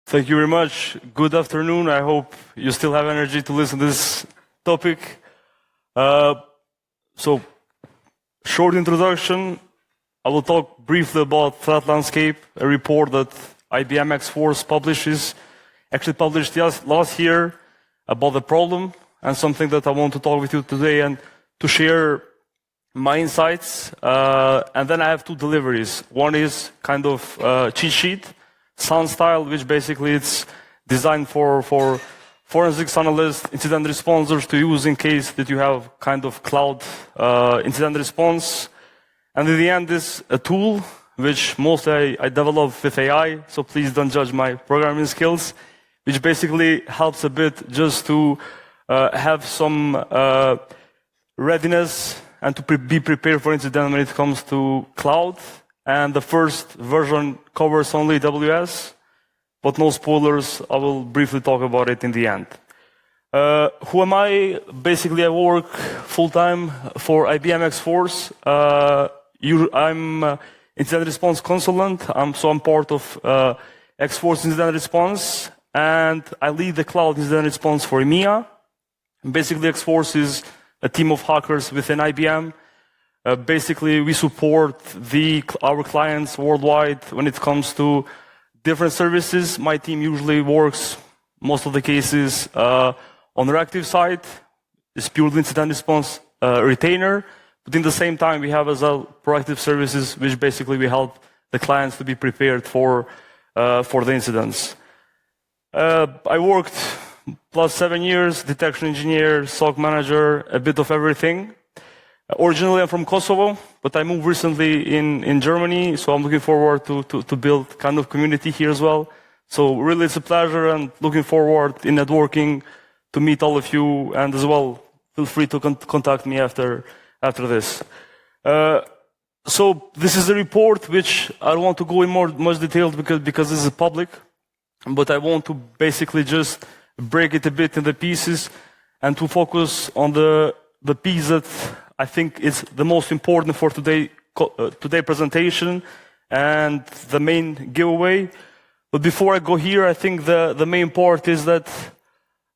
Thank you very much. Good afternoon. I hope you still have energy to listen to this topic. So, short introduction. I will talk briefly about Threat Landscape, a report that IBM X-Force published last year about the problem, and something that I want to talk with you today and to share my insights. And then I have two deliveries. One is kind of cheat sheet, Sun style, which basically it's designed for forensics analysts, incident responders to use in case that you have kind of cloud incident response. And in the end is a tool which mostly I developed with AI, so please don't judge my programming skills, which basically helps a bit just to have some readiness and to be prepared for incident when it comes to cloud. And the first version covers only AWS, but no spoilers. I will briefly talk about it in the end. Who am I? Basically, I work full-time for IBM X-Force. I'm incident response consultant, so I'm part of X-Force incident response, and I lead the cloud incident response for EMEA. Basically, X-Force is a team of hackers within IBM. Basically, we support our clients worldwide when it comes to different services. My team usually works, most of the cases, on the reactive side. It's purely incident response retainer. But in the same time, we have as well proactive services, which basically we help the clients to be prepared for the incidents. I worked plus 7 years, detection engineer, SOC manager, a bit of everything. Originally, I'm from Kosovo, but I moved recently in Germany, so I'm looking forward to build kind of community here as well. So really, it's a pleasure, and looking forward in networking to meet all of you, and as well, feel free to contact me after this. So this is a report which I don't want to go in much detail because this is public, but I want to basically just break it a bit into pieces and to focus on the piece that I think is the most important for today presentation and the main giveaway. But before I go here, I think the main part is that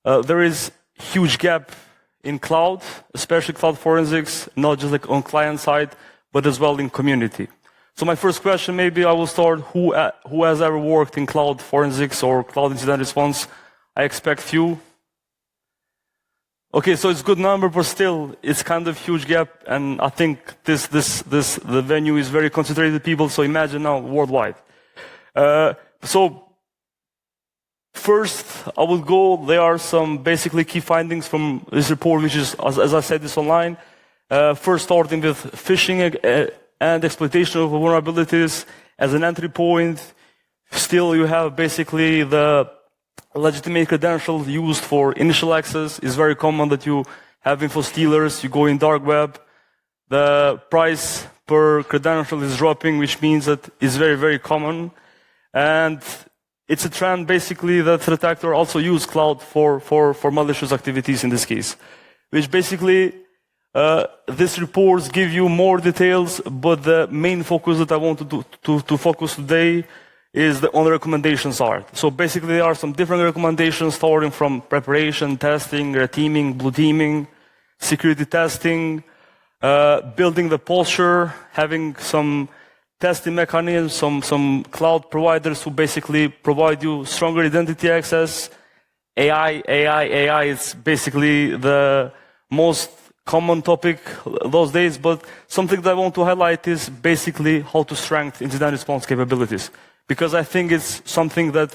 there is huge gap in cloud, especially cloud forensics, not just like on client side, but as well in community. So my first question, maybe I will start, who has ever worked in cloud forensics or cloud incident response? I expect few. Okay, so it's a good number, but still, it's kind of huge gap, and I think the venue is very concentrated people, so imagine now worldwide. So first, I will go, there are some basically key findings from this report, which is, as I said, this online. First, starting with phishing and exploitation of vulnerabilities as an entry point. Still, you have basically the legitimate credential used for initial access. Is very common that you have info stealers, you go in dark web. The price per credential is dropping, which means that it's very, very common. And it's a trend basically that threat actors also use cloud for malicious activities in this case. Which basically, these reports give you more details, but the main focus that I want to focus today is on the recommendations are. So basically there are some different recommendations starting from preparation, testing, red teaming, blue teaming, security testing, building the posture, having some testing mechanisms, some cloud providers who basically provide you stronger identity access. AI is basically the most common topic those days, but something that I want to highlight is basically how to strengthen incident response capabilities. Because I think it's something that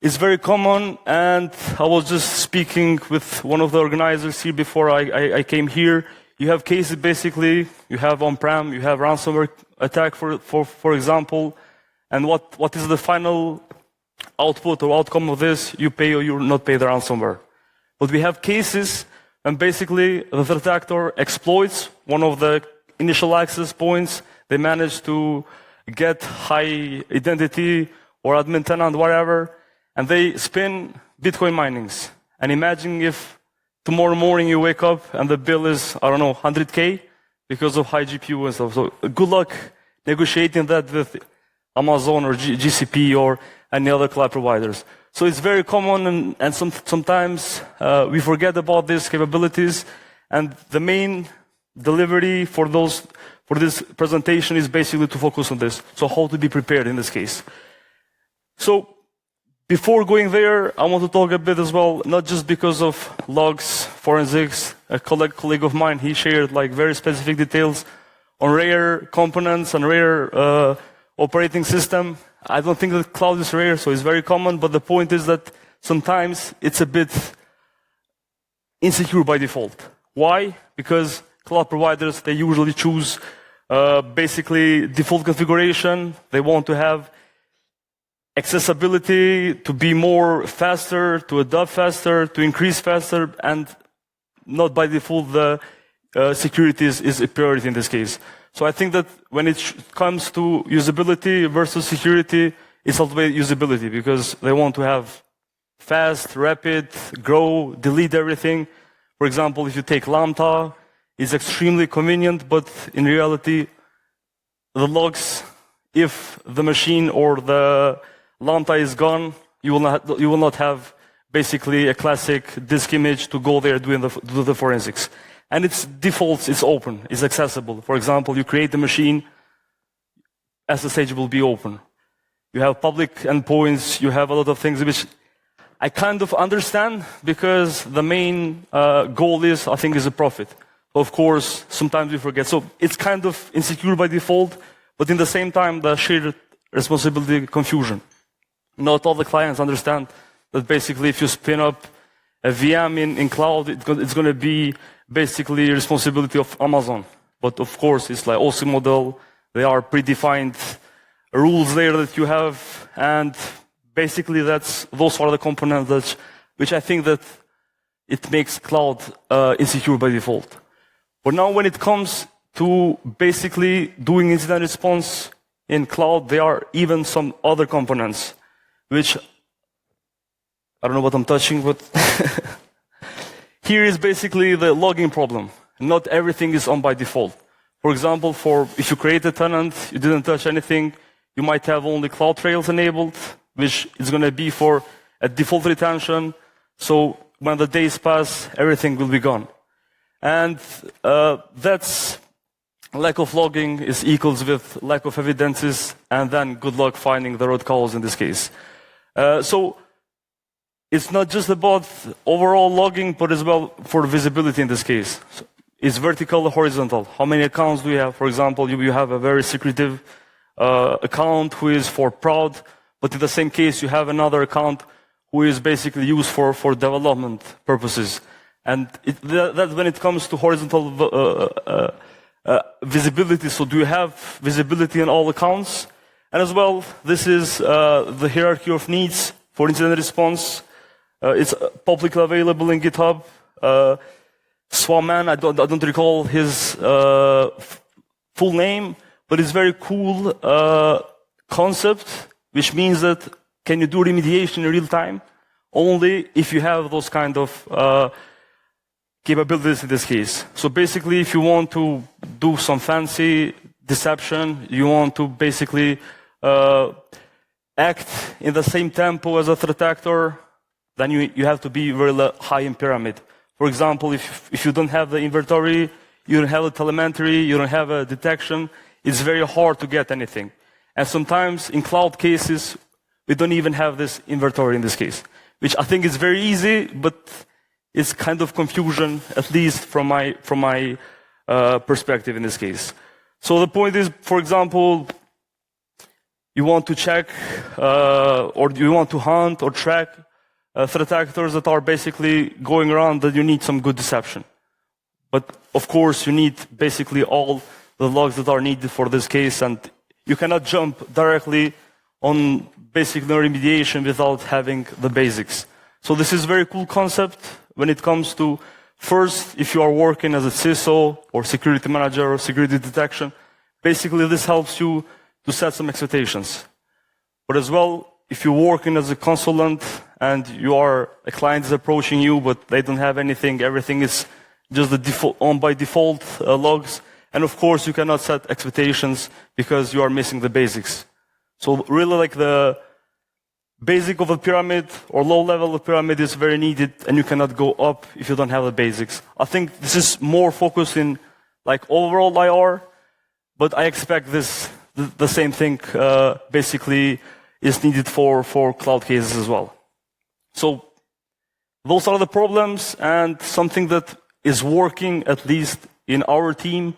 is very common, and I was just speaking with one of the organizers here before I came here. You have cases basically, you have on-prem, you have ransomware attack for example, and what is the final output or outcome of this? You pay or you not pay the ransomware. But we have cases and basically the threat actor exploits one of the initial access points. They manage to get high identity or admin tenant, whatever, and they spin Bitcoin minings. And imagine if tomorrow morning you wake up and the bill is, I don't know, 100K because of high GPU and stuff. So good luck negotiating that with Amazon or GCP or and the other cloud providers. So it's very common, and sometimes we forget about these capabilities. And the main delivery for this presentation is basically to focus on this. So how to be prepared in this case. So before going there, I want to talk a bit as well, not just because of logs, forensics. A colleague of mine, he shared like very specific details on rare components and rare operating system. I don't think that cloud is rare, so it's very common, but the point is that sometimes it's a bit insecure by default. Why? Because cloud providers, they usually choose basically default configuration. They want to have accessibility, to be more faster, to adopt faster, to increase faster, and not by default the security is a priority in this case. So I think that when it comes to usability versus security, it's always usability, because they want to have fast, rapid, grow, delete everything. For example, if you take Lambda, it's extremely convenient, but in reality, the logs, if the machine or the Lambda is gone, you will not have basically a classic disk image to go there do the forensics. And its defaults, it's open, it's accessible. For example, you create the machine, SSH will be open. You have public endpoints, you have a lot of things which I kind of understand, because the main goal is, I think, is a profit. Of course, sometimes we forget. So it's kind of insecure by default, but in the same time, the shared responsibility confusion. Not all the clients understand that basically if you spin up a VM in cloud, it's going to be basically responsibility of Amazon. But of course, it's like OSI model. There are predefined rules there that you have, and basically those are the components which I think that it makes cloud insecure by default. But now when it comes to basically doing incident response in cloud, there are even some other components which I don't know what I'm touching, but here is basically the logging problem. Not everything is on by default. For example, if you create a tenant, you didn't touch anything, you might have only CloudTrails enabled, which is going to be for a default retention. So when the days pass, everything will be gone. And that's lack of logging is equals with lack of evidences, and then good luck finding the root cause in this case. So it's not just about overall logging, but as well for visibility in this case. So it's vertical or horizontal. How many accounts do you have? For example, you have a very secretive account who is for prod, but in the same case, you have another account who is basically used for development purposes. And that when it comes to horizontal visibility, so do you have visibility in all accounts? And as well, this is the hierarchy of needs for incident response. It's publicly available in GitHub. Swamman, I don't recall his full name, but it's very cool concept, which means that can you do remediation in real time? Only if you have those kind of capabilities in this case. So basically, if you want to do some fancy deception, you want to basically act in the same tempo as a threat actor, then you have to be very high in pyramid. For example, if you don't have the inventory, you don't have the telemetry, you don't have a detection, it's very hard to get anything. And sometimes in cloud cases, we don't even have this inventory in this case, which I think is very easy, but it's kind of confusion, at least from my perspective in this case. So the point is, for example, you want to check or you want to hunt or track threat actors that are basically going around, that you need some good deception. But of course, you need basically all the logs that are needed for this case, and you cannot jump directly on basically remediation without having the basics. So this is a very cool concept when it comes to, first, if you are working as a CISO or security manager or security detection, basically this helps you to set some expectations. But as well, if you're working as a consultant and a client is approaching you, but they don't have anything, everything is just the default, on by default logs. And of course, you cannot set expectations because you are missing the basics. So really like the basic of a pyramid or low level of pyramid is very needed, and you cannot go up if you don't have the basics. I think this is more focused in like overall IR, but I expect the same thing basically is needed for cloud cases as well. So those are the problems, and something that is working, at least in our team,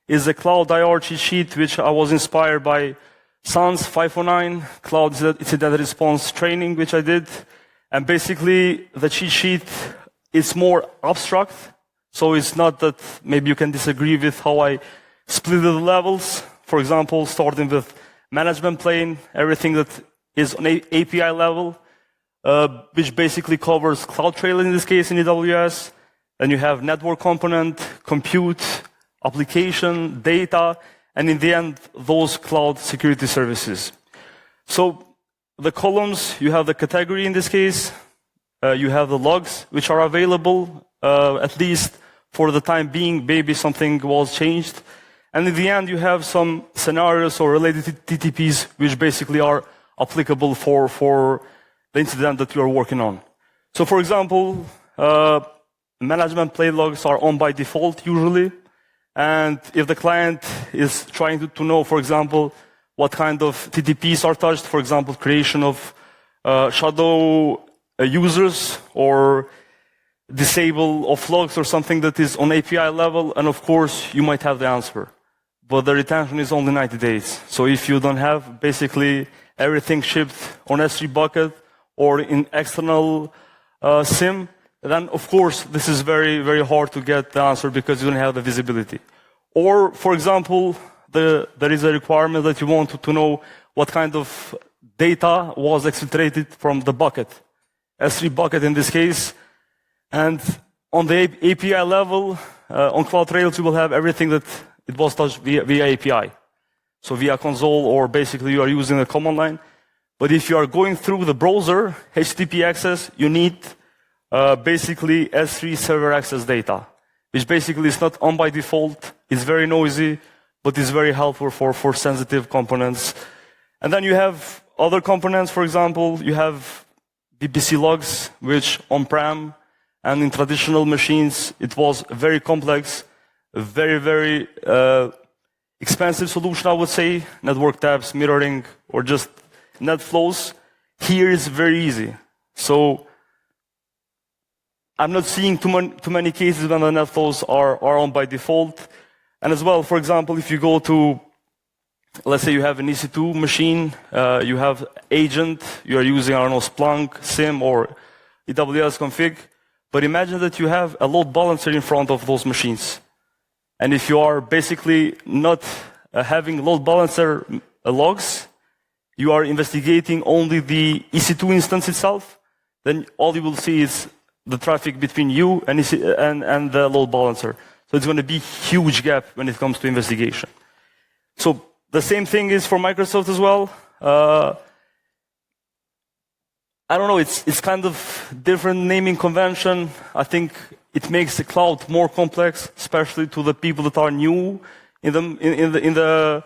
is a cloud IR cheat sheet, which I was inspired by SANS 509, Cloud Incident Response training, which I did. And basically, the cheat sheet is more abstract. So it's not that maybe you can disagree with how I split the levels. For example, starting with management plane, everything that is on API level, which basically covers CloudTrail in this case in AWS. Then you have network component, compute, application, data, and in the end, those cloud security services. So the columns, you have the category in this case, you have the logs, which are available, at least for the time being, maybe something was changed. And in the end, you have some scenarios or related TTPs, which basically are applicable for the incident that you are working on. So for example, management plane logs are on by default usually. And if the client is trying to know, for example, what kind of TTPs are touched, for example, creation of shadow users or disable of logs or something that is on API level, and of course, you might have the answer. But the retention is only 90 days. So if you don't have basically everything shipped on S3 bucket or in external SIM, then of course, this is very, very hard to get the answer because you don't have the visibility. Or, for example, there is a requirement that you want to know what kind of data was exfiltrated from the bucket, S3 bucket in this case. And on the API level, on CloudTrails, you will have everything that it was touched via API. So via console, or basically you are using a command line. But if you are going through the browser, HTTP access, you need basically S3 server access data, which basically is not on by default. It's very noisy, but it's very helpful for sensitive components. And then you have other components. For example, you have VPC logs, which on-prem and in traditional machines, it was very complex, very, very expensive solution, I would say. Network tabs, mirroring, or just net flows. Here is very easy. So I'm not seeing too many cases when the net flows are on by default. And as well, for example, if you go to, let's say you have an EC2 machine, you have agent, you are using, I don't know, Splunk, SIM, or AWS config. But imagine that you have a load balancer in front of those machines. And if you are basically not having load balancer logs, you are investigating only the EC2 instance itself, then all you will see is the traffic between you and the load balancer. So it's going to be a huge gap when it comes to investigation. So the same thing is for Microsoft as well. I don't know, it's kind of different naming convention. I think it makes the cloud more complex, especially to the people that are new in the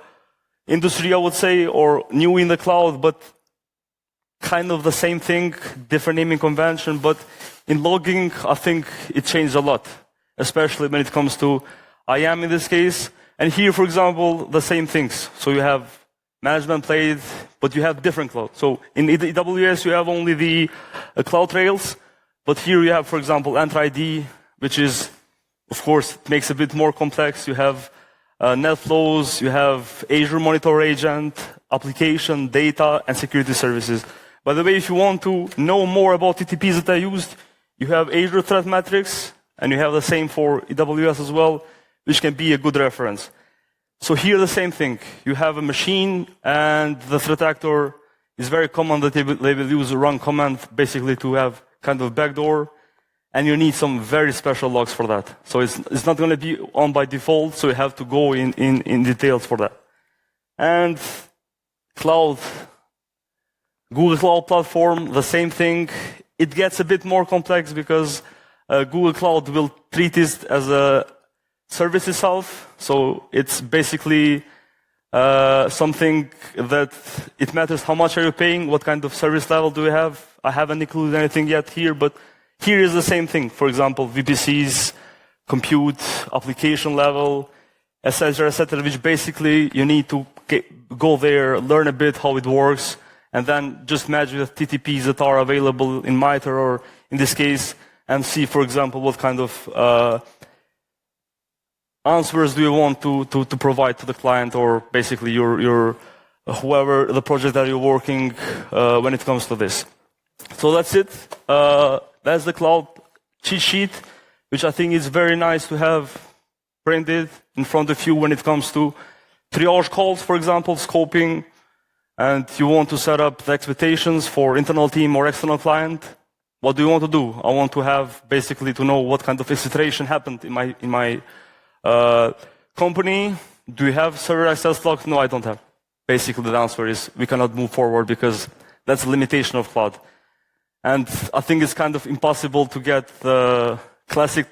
industry, I would say, or new in the cloud, but kind of the same thing, different naming convention. But in logging, I think it changed a lot, especially when it comes to IAM in this case. And here, for example, the same things. So you have management plane, but you have different clouds. So in AWS, you have only the CloudTrails, but here you have, for example, Entra ID, which is, of course, it makes it a bit more complex. You have NetFlows, you have Azure Monitor Agent, application, data, and security services. By the way, if you want to know more about TTPs that I used, you have Azure Threat Matrix, and you have the same for AWS as well, which can be a good reference. So here the same thing. You have a machine, and the threat actor is very common that they will use a run command basically to have kind of backdoor, and you need some very special logs for that. So it's not going to be on by default, so you have to go in details for that. And cloud, Google Cloud Platform, the same thing. It gets a bit more complex because Google Cloud will treat it as a service itself. So it's basically something that it matters how much are you paying, what kind of service level do you have. I haven't included anything yet here, but here is the same thing. For example, VPCs, compute, application level, Azure, etc., which basically you need to go there, learn a bit how it works, and then just match with TTPs that are available in MITRE or in this case, and see, for example, what kind of answers do you want to provide to the client or basically your whoever the project that you're working when it comes to this. So that's it. That's the cloud cheat sheet, which I think is very nice to have printed in front of you when it comes to triage calls, for example, scoping, and you want to set up the expectations for internal team or external client. What do you want to do? I want to have basically to know what kind of iteration happened in my company. Do you have server access logs? No, I don't have. Basically, the answer is we cannot move forward because that's a limitation of cloud. And I think it's kind of impossible to get the classic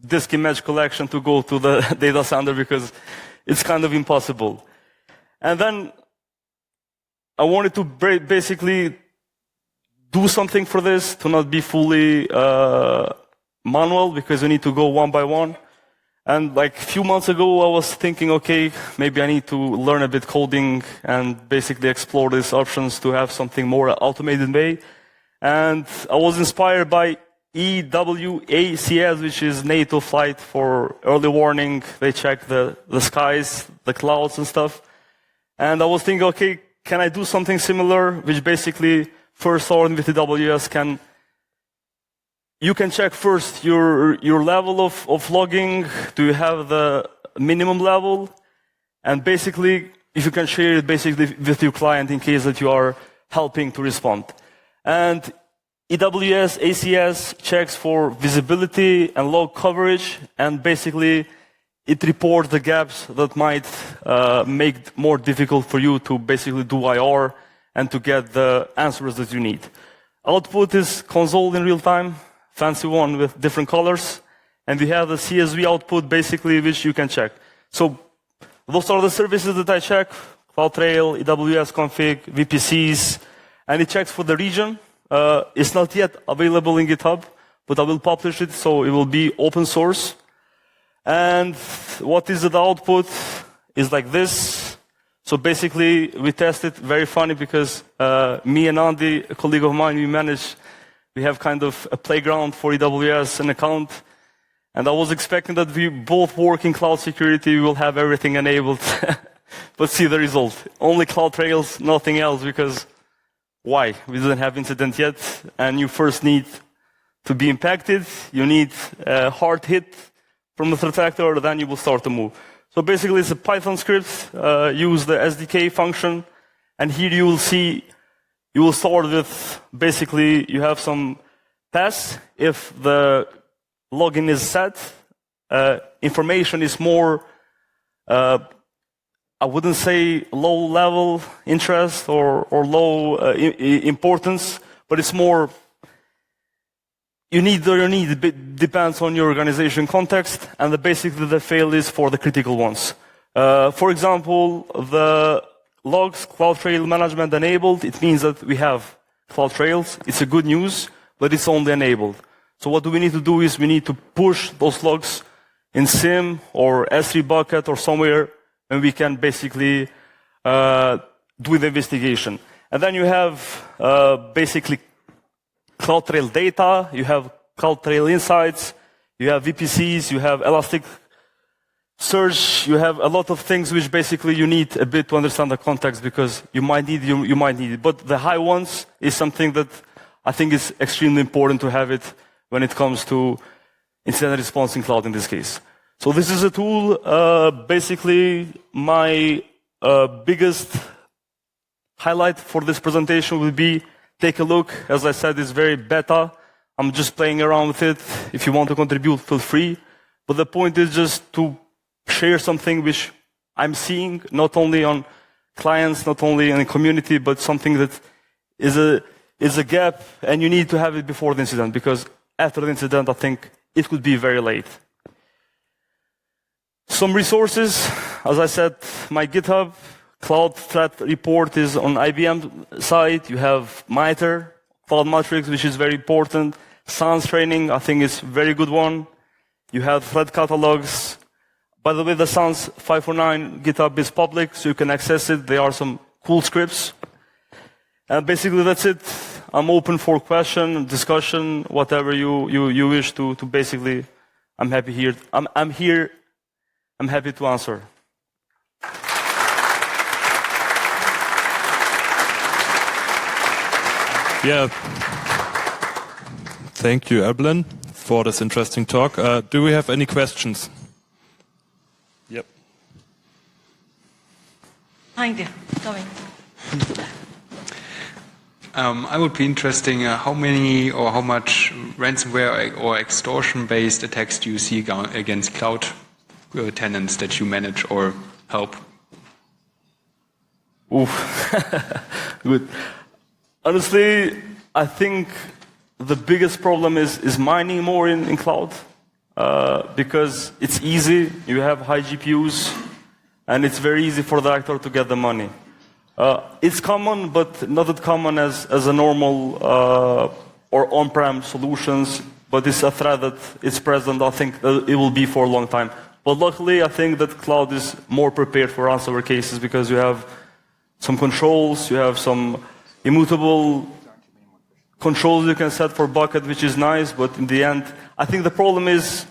disk image collection to go to the data center because it's kind of impossible. And then I wanted to basically do something for this, to not be fully manual because you need to go one by one. And like a few months ago, I was thinking, okay, maybe I need to learn a bit coding and basically explore these options to have something more automated way. And I was inspired by AWS, which is NATO flight for early warning. They check the skies, the clouds and stuff. And I was thinking, okay, can I do something similar, which basically first starting with AWS you can check first your level of logging. Do you have the minimum level? And basically, if you can share it basically with your client in case that you are helping to respond. And AWS, ACS checks for visibility and log coverage, and basically it reports the gaps that might make it more difficult for you to basically do IR and to get the answers that you need. Output is console in real time, fancy one with different colors, and we have the CSV output basically which you can check. So those are the services that I check: CloudTrail, AWS config, VPCs, and it checks for the region. It's not yet available in GitHub, but I will publish it, so it will be open source. And what is the output is like this. So basically, we tested, very funny because me and Andy, a colleague of mine, we have kind of a playground for AWS, an account. And I was expecting that we both work in cloud security, we will have everything enabled. But see the result. Only CloudTrails, nothing else, because why? We didn't have incident yet, and you first need to be impacted, you need a hard hit from the threat actor, then you will start to move. So basically it's a Python script, use the SDK function, and here you will see, you will start with, basically you have some tests. If the login is set, information is more, I wouldn't say low level interest or low importance, but it's more, you need or you need, it depends on your organization context, and basically the fail is for the critical ones. For example, the logs, CloudTrail management enabled, it means that we have CloudTrails. It's a good news, but it's only enabled. So what do we need to do is we need to push those logs in SIM or S3 bucket or somewhere, and we can basically do the investigation. And then you have basically CloudTrail data, you have CloudTrail insights, you have VPCs, you have Elastic Search, you have a lot of things which basically you need a bit to understand the context because you might need it. But the high ones is something that I think is extremely important to have it when it comes to incident response in cloud in this case. So this is a tool, basically my biggest highlight for this presentation will be take a look. As I said, it's very beta. I'm just playing around with it. If you want to contribute, feel free. But the point is just to share something which I'm seeing, not only on clients, not only in the community, but something that is a gap, and you need to have it before the incident, because after the incident, I think it could be very late. Some resources. as I said, my GitHub cloud threat report is on IBM side. You have MITRE, Cloud Matrix, which is very important. SANS training, I think is very good one. You have thread catalogs. By the way, the SANS 549 GitHub is public, so you can access it. There are some cool scripts. And basically that's it. I'm open for question, discussion, whatever you wish to basically, I'm happy here. I'm here. I'm happy to answer. Yeah. Thank you, Erblind, for this interesting talk. Do we have any questions? Yep. Hi there. Coming. I would be interested how many or how much ransomware or extortion-based attacks do you see against cloud tenants that you manage or help? Oof. Good. Honestly, I think the biggest problem is mining more in cloud because it's easy. You have high GPUs, and it's very easy for the actor to get the money. It's common, but not that common as a normal or on-prem solutions, but it's a threat that is present. I think it will be for a long time. But luckily, I think that cloud is more prepared for ransomware cases because you have some controls, you have some immutable controls you can set for bucket, which is nice, but in the end, I think the problem is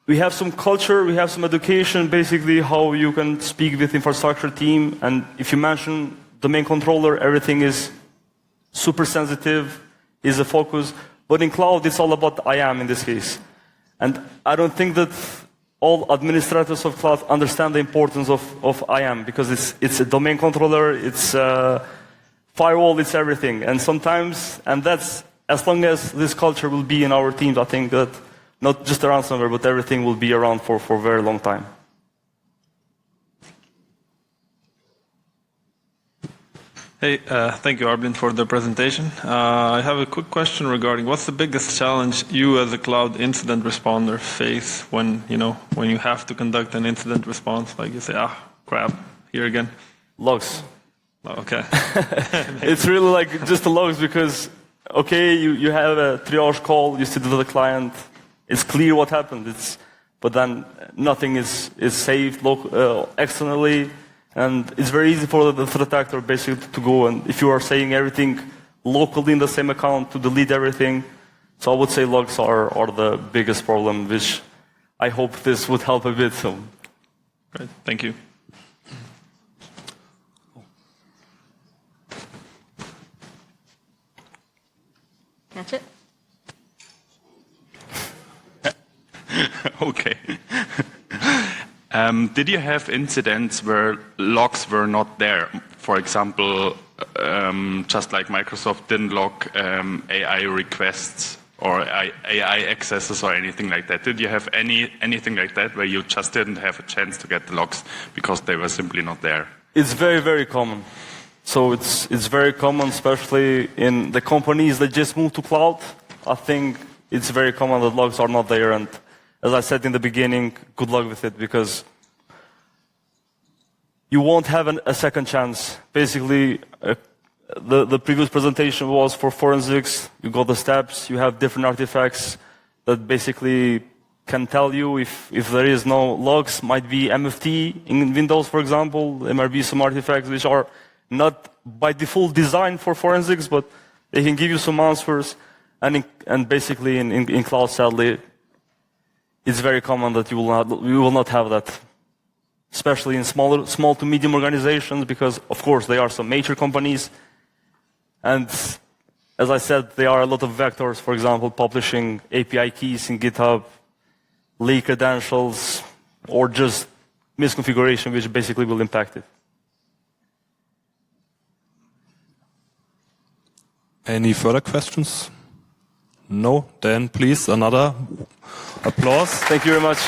we have some culture, we have some education, basically how you can speak with infrastructure team, and if you mention domain controller, everything is super sensitive, is a focus, but in cloud it's all about IAM in this case. And I don't think that all administrators of cloud understand the importance of IAM, because it's a domain controller, it's a firewall, it's everything. And sometimes, and that's, as long as this culture will be in our teams, I think that not just the ransomware, but everything will be around for a very long time. Hey, thank you, Erblind, for the presentation. I have a quick question regarding what's the biggest challenge you as a cloud incident responder face when you have to conduct an incident response, like you say, crap, here again. Logs. Okay. It's really like just the logs because, okay, you have a triage call, you sit with the client, it's clear what happened, but then nothing is saved externally, and it's very easy for the threat actor basically to go, and if you are saying everything locally in the same account, to delete everything. So I would say logs are the biggest problem, which I hope this would help a bit. So. Great, thank you. That's it. Okay. Did you have incidents where logs were not there? For example, just like Microsoft didn't log AI requests or AI accesses or anything like that. Did you have anything like that where you just didn't have a chance to get the logs because they were simply not there? It's very, very common. So it's very common, especially in the companies that just moved to cloud. I think it's very common that logs are not there, and as I said in the beginning, good luck with it, because you won't have a second chance. Basically, the previous presentation was for forensics. You got the steps, you have different artifacts that basically can tell you if there is no logs. Might be MFT in Windows, for example. There might be some artifacts which are not by default designed for forensics, but they can give you some answers. And basically in cloud, sadly, it's very common that you will not have that, especially in small to medium organizations, because of course there are some major companies, and as I said, there are a lot of vectors. For example, publishing API keys in GitHub, leak credentials, or just misconfiguration, which basically will impact it. Any further questions? No? Then please, another applause. Thank you very much.